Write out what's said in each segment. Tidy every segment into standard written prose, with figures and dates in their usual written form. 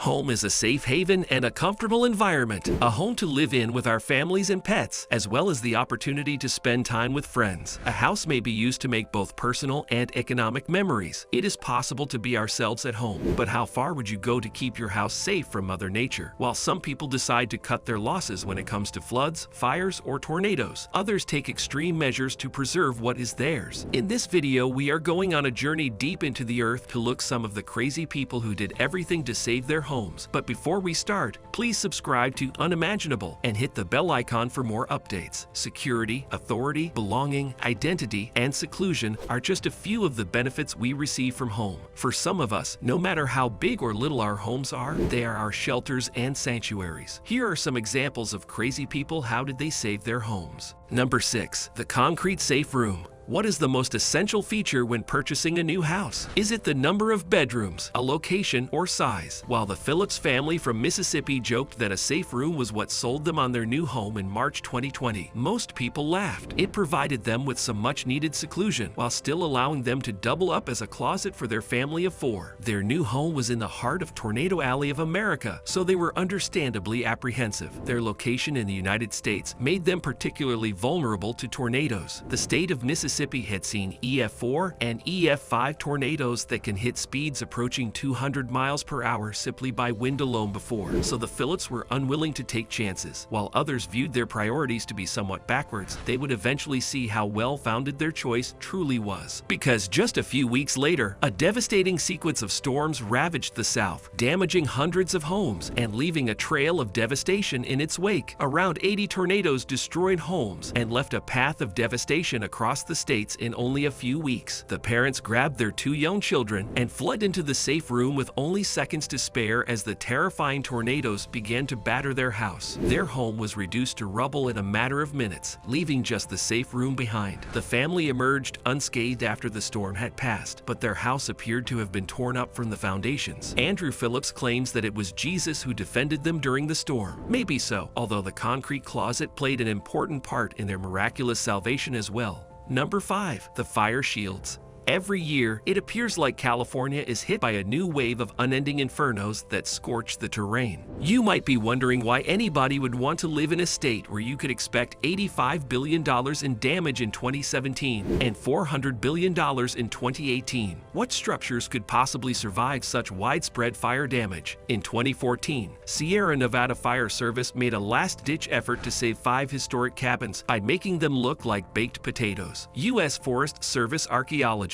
Home is a safe haven and a comfortable environment, a home to live in with our families and pets, as well as the opportunity to spend time with friends. A house may be used to make both personal and economic memories. It is possible to be ourselves at home, but how far would you go to keep your house safe from Mother Nature? While some people decide to cut their losses when it comes to floods, fires, or tornadoes, others take extreme measures to preserve what is theirs. In this video, we are going on a journey deep into the earth to look some of the crazy people who did everything to save their homes. But before we start, please subscribe to Unimaginable and hit the bell icon for more updates. Security, authority, belonging, identity, and seclusion are just a few of the benefits we receive from home. For some of us, no matter how big or little our homes are, they are our shelters and sanctuaries. Here are some examples of crazy people. How did they save their homes? Number 6. The concrete safe room. What is the most essential feature when purchasing a new house? Is it the number of bedrooms, a location, or size? While the Phillips family from Mississippi joked that a safe room was what sold them on their new home in March 2020, most people laughed. It provided them with some much-needed seclusion, while still allowing them to double up as a closet for their family of 4. Their new home was in the heart of Tornado Alley of America, so they were understandably apprehensive. Their location in the United States made them particularly vulnerable to tornadoes. The state of Mississippi had seen EF4 and EF5 tornadoes that can hit speeds approaching 200 miles per hour simply by wind alone before, so the Phillips were unwilling to take chances. While others viewed their priorities to be somewhat backwards, they would eventually see how well-founded their choice truly was. Because just a few weeks later, a devastating sequence of storms ravaged the South, damaging hundreds of homes and leaving a trail of devastation in its wake. Around 80 tornadoes destroyed homes and left a path of devastation across the states in only a few weeks. The parents grabbed their 2 young children and fled into the safe room with only seconds to spare as the terrifying tornadoes began to batter their house. Their home was reduced to rubble in a matter of minutes, leaving just the safe room behind. The family emerged unscathed after the storm had passed, but their house appeared to have been torn up from the foundations. Andrew Phillips claims that it was Jesus who defended them during the storm. Maybe so, although the concrete closet played an important part in their miraculous salvation as well. Number 5. The fire shields. Every year, it appears like California is hit by a new wave of unending infernos that scorch the terrain. You might be wondering why anybody would want to live in a state where you could expect $85 billion in damage in 2017 and $400 billion in 2018. What structures could possibly survive such widespread fire damage? In 2014, Sierra Nevada Fire Service made a last-ditch effort to save 5 historic cabins by making them look like baked potatoes. U.S. Forest Service archaeologists,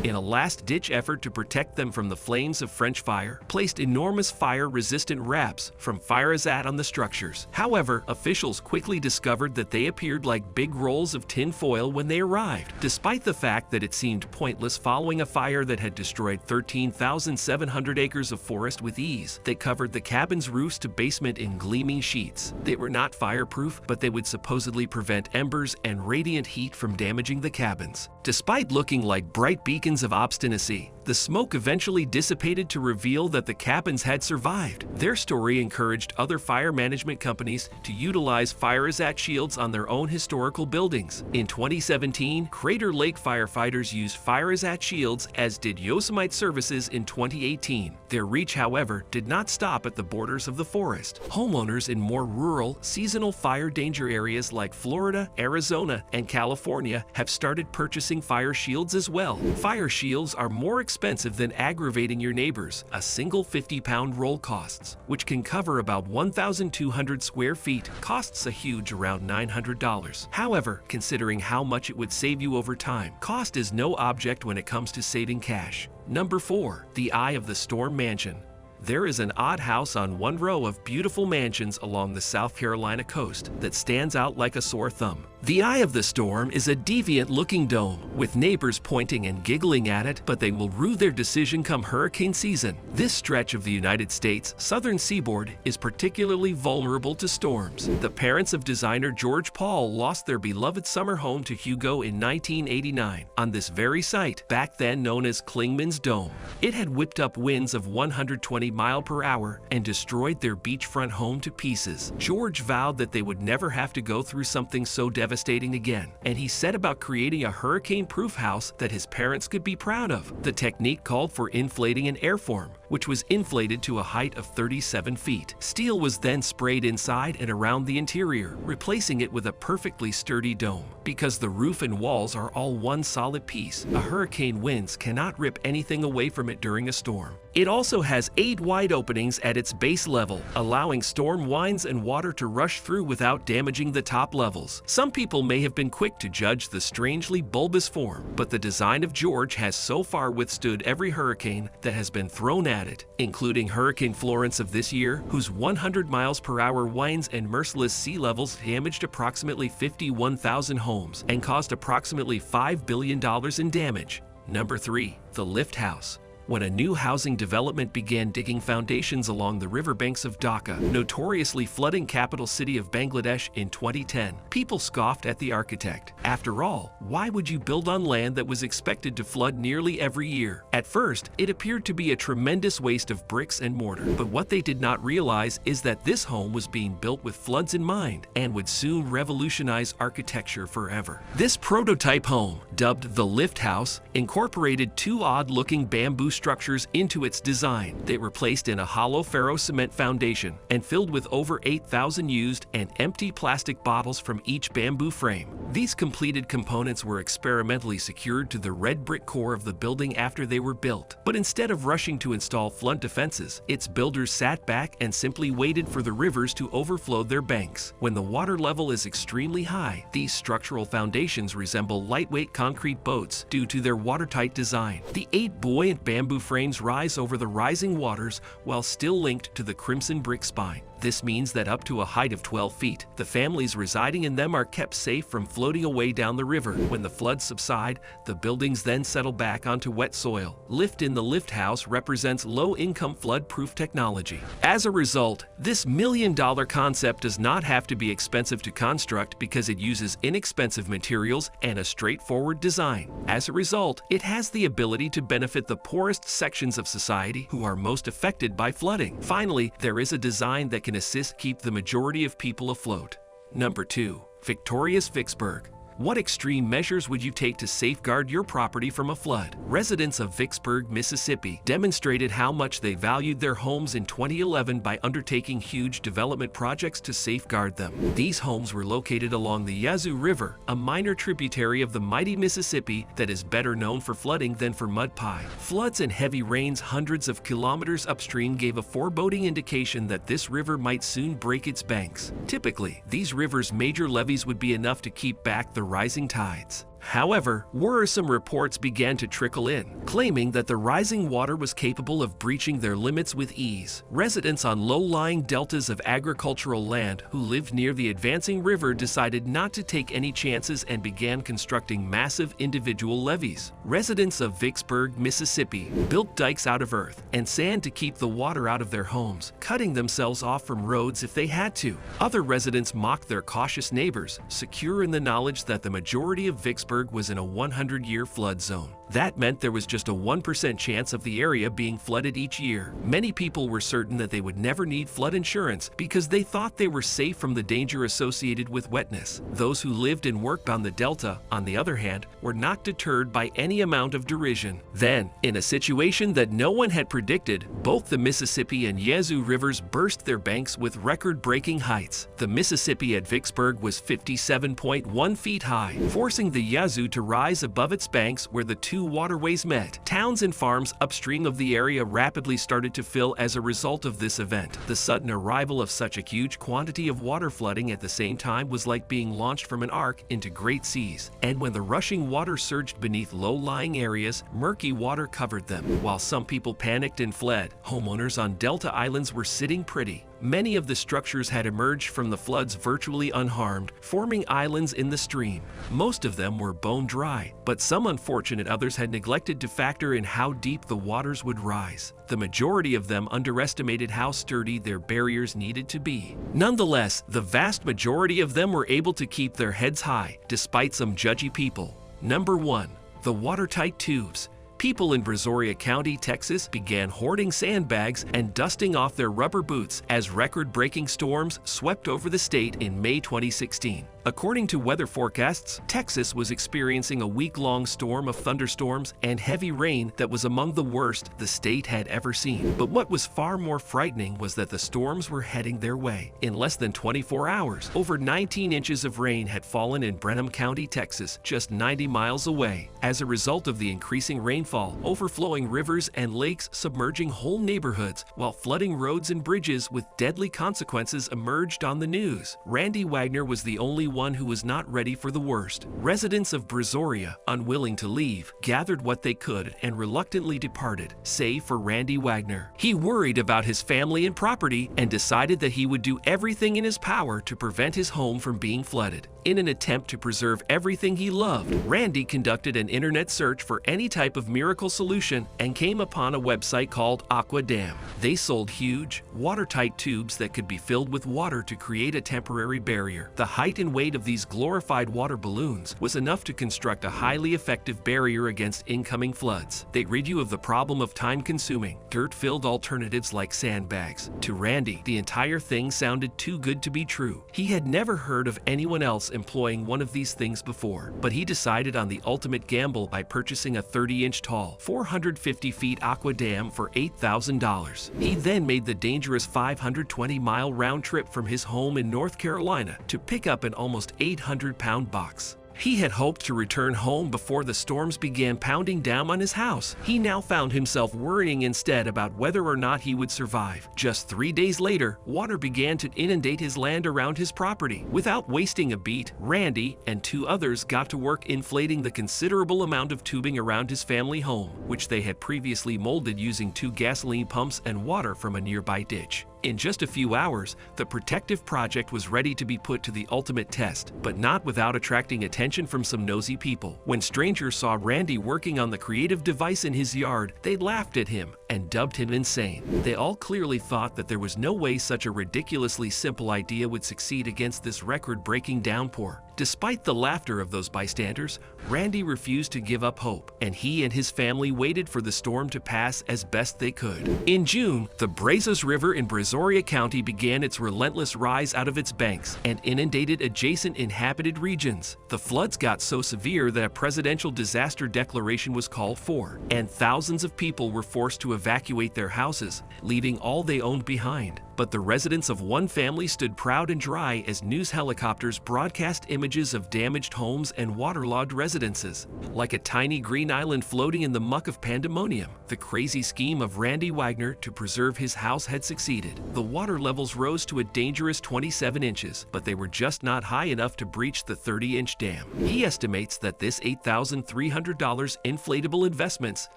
in a last-ditch effort to protect them from the flames of French fire, placed enormous fire-resistant wraps from Fire-Azat on the structures. However, officials quickly discovered that they appeared like big rolls of tin foil when they arrived. Despite the fact that it seemed pointless following a fire that had destroyed 13,700 acres of forest with ease, they covered the cabin's roofs to basement in gleaming sheets. They were not fireproof, but they would supposedly prevent embers and radiant heat from damaging the cabins. Despite looking like bright beacons of obstinacy, the smoke eventually dissipated to reveal that the cabins had survived. Their story encouraged other fire management companies to utilize Fire-Azat shields on their own historical buildings. In 2017, Crater Lake firefighters used Fire-Azat shields, as did Yosemite Services in 2018. Their reach, however, did not stop at the borders of the forest. Homeowners in more rural, seasonal fire danger areas like Florida, Arizona, and California have started purchasing fire shields as well. Fire shields are more expensive than aggravating your neighbors. A single 50-pound roll costs, which can cover about 1,200 square feet, costs a huge around $900. However, considering how much it would save you over time, cost is no object when it comes to saving cash. Number 4. The Eye of the Storm Mansion. There is an odd house on one row of beautiful mansions along the South Carolina coast that stands out like a sore thumb. The Eye of the Storm is a deviant-looking dome, with neighbors pointing and giggling at it, but they will rue their decision come hurricane season. This stretch of the United States southern seaboard is particularly vulnerable to storms. The parents of designer George Paul lost their beloved summer home to Hugo in 1989 on this very site, back then known as Klingman's Dome. It had whipped up winds of 120 miles per hour and destroyed their beachfront home to pieces. George vowed that they would never have to go through something so devastating again, and he set about creating a hurricane-proof house that his parents could be proud of. The technique called for inflating an airform, which was inflated to a height of 37 feet. Steel was then sprayed inside and around the interior, replacing it with a perfectly sturdy dome. Because the roof and walls are all one solid piece, a hurricane winds cannot rip anything away from it during a storm. It also has 8 wide openings at its base level, allowing storm winds and water to rush through without damaging the top levels. Some people may have been quick to judge the strangely bulbous form, but the design of George has so far withstood every hurricane that has been thrown at it, including Hurricane Florence of this year, whose 100 miles per hour winds and merciless sea levels damaged approximately 51,000 homes and caused approximately $5 billion in damage. Number 3. The Lift House. When a new housing development began digging foundations along the riverbanks of Dhaka, notoriously flooding capital city of Bangladesh in 2010, people scoffed at the architect. After all, why would you build on land that was expected to flood nearly every year? At first, it appeared to be a tremendous waste of bricks and mortar, but what they did not realize is that this home was being built with floods in mind and would soon revolutionize architecture forever. This prototype home, dubbed the Lift House, incorporated 2 odd-looking bamboo structures into its design. They were placed in a hollow ferro cement foundation and filled with over 8,000 used and empty plastic bottles from each bamboo frame. These completed components were experimentally secured to the red brick core of the building after they were built. But instead of rushing to install flood defenses, its builders sat back and simply waited for the rivers to overflow their banks. When the water level is extremely high, these structural foundations resemble lightweight concrete boats due to their watertight design. The 8 buoyant bamboo frames rise over the rising waters while still linked to the crimson brick spine. This means that up to a height of 12 feet, the families residing in them are kept safe from floating away down the river. When the floods subside, the buildings then settle back onto wet soil. Lift in the Lift House represents low-income flood-proof technology. As a result, this million-dollar concept does not have to be expensive to construct because it uses inexpensive materials and a straightforward design. As a result, it has the ability to benefit the poorest sections of society who are most affected by flooding. Finally, there is a design that can assist keep the majority of people afloat. Number 2. Victorious Vicksburg. What extreme measures would you take to safeguard your property from a flood? Residents of Vicksburg, Mississippi demonstrated how much they valued their homes in 2011 by undertaking huge development projects to safeguard them. These homes were located along the Yazoo River, a minor tributary of the mighty Mississippi that is better known for flooding than for mud pie. Floods and heavy rains hundreds of kilometers upstream gave a foreboding indication that this river might soon break its banks. Typically, these rivers' major levees would be enough to keep back the rising tides. However, worrisome reports began to trickle in, claiming that the rising water was capable of breaching their limits with ease. Residents on low-lying deltas of agricultural land who lived near the advancing river decided not to take any chances and began constructing massive individual levees. Residents of Vicksburg, Mississippi, built dikes out of earth and sand to keep the water out of their homes, cutting themselves off from roads if they had to. Other residents mocked their cautious neighbors, secure in the knowledge that the majority of Vicksburg was in a 100-year flood zone. That meant there was just a 1% chance of the area being flooded each year. Many people were certain that they would never need flood insurance because they thought they were safe from the danger associated with wetness. Those who lived and worked on the Delta, on the other hand, were not deterred by any amount of derision. Then, in a situation that no one had predicted, both the Mississippi and Yazoo rivers burst their banks with record-breaking heights. The Mississippi at Vicksburg was 57.1 feet high, forcing the Yazoo to rise above its banks where the two waterways met. Towns and farms upstream of the area rapidly started to fill as a result of this event. The sudden arrival of such a huge quantity of water flooding at the same time was like being launched from an ark into great seas. And when the rushing water surged beneath low-lying areas, murky water covered them. While some people panicked and fled, homeowners on Delta Islands were sitting pretty. Many of the structures had emerged from the floods virtually unharmed, forming islands in the stream. Most of them were bone dry, but some unfortunate others had neglected to factor in how deep the waters would rise. The majority of them underestimated how sturdy their barriers needed to be. Nonetheless, the vast majority of them were able to keep their heads high, despite some judgy people. Number 1. The watertight tubes. People in Brazoria County, Texas began hoarding sandbags and dusting off their rubber boots as record-breaking storms swept over the state in May 2016. According to weather forecasts, Texas was experiencing a week-long storm of thunderstorms and heavy rain that was among the worst the state had ever seen. But what was far more frightening was that the storms were heading their way. In less than 24 hours, over 19 inches of rain had fallen in Brenham County, Texas, just 90 miles away. As a result of the increasing rainfall, overflowing rivers and lakes submerging whole neighborhoods, while flooding roads and bridges with deadly consequences emerged on the news. Randy Wagner was the only one who was not ready for the worst. Residents of Brazoria, unwilling to leave, gathered what they could and reluctantly departed, save for Randy Wagner. He worried about his family and property and decided that he would do everything in his power to prevent his home from being flooded. In an attempt to preserve everything he loved, Randy conducted an internet search for any type of miracle solution and came upon a website called Aqua Dam. They sold huge, watertight tubes that could be filled with water to create a temporary barrier. The height and weight of these glorified water balloons was enough to construct a highly effective barrier against incoming floods. They rid you of the problem of time-consuming, dirt-filled alternatives like sandbags. To Randy, the entire thing sounded too good to be true. He had never heard of anyone else employing one of these things before, but he decided on the ultimate gamble by purchasing a 30-inch tall, 450 feet Aqua Dam for $8,000. He then made the dangerous 520-mile round trip from his home in North Carolina to pick up an almost 800-pound box. He had hoped to return home before the storms began pounding down on his house. He now found himself worrying instead about whether or not he would survive. Just 3 days later, water began to inundate his land around his property. Without wasting a beat, Randy and 2 others got to work inflating the considerable amount of tubing around his family home, which they had previously molded using 2 gasoline pumps and water from a nearby ditch. In just a few hours, the protective project was ready to be put to the ultimate test, but not without attracting attention from some nosy people. When strangers saw Randy working on the creative device in his yard, they laughed at him and dubbed him insane. They all clearly thought that there was no way such a ridiculously simple idea would succeed against this record-breaking downpour. Despite the laughter of those bystanders, Randy refused to give up hope, and he and his family waited for the storm to pass as best they could. In June, the Brazos River in Brazoria County began its relentless rise out of its banks and inundated adjacent inhabited regions. The floods got so severe that a presidential disaster declaration was called for, and thousands of people were forced to evacuate their houses, leaving all they owned behind. But the residents of one family stood proud and dry as news helicopters broadcast images of damaged homes and waterlogged residences. Like a tiny green island floating in the muck of pandemonium, the crazy scheme of Randy Wagner to preserve his house had succeeded. The water levels rose to a dangerous 27 inches, but they were just not high enough to breach the 30-inch dam. He estimates that this $8,300 inflatable investments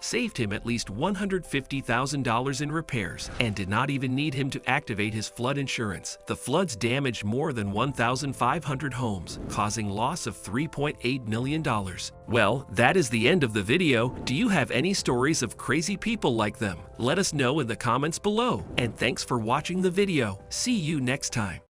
saved him at least $150,000 in repairs and did not even need him to activate his flood insurance. The floods damaged more than 1,500 homes, causing loss of $3.8 million. Well, that is the end of the video. Do you have any stories of crazy people like them? Let us know in the comments below. And thanks for watching the video. See you next time.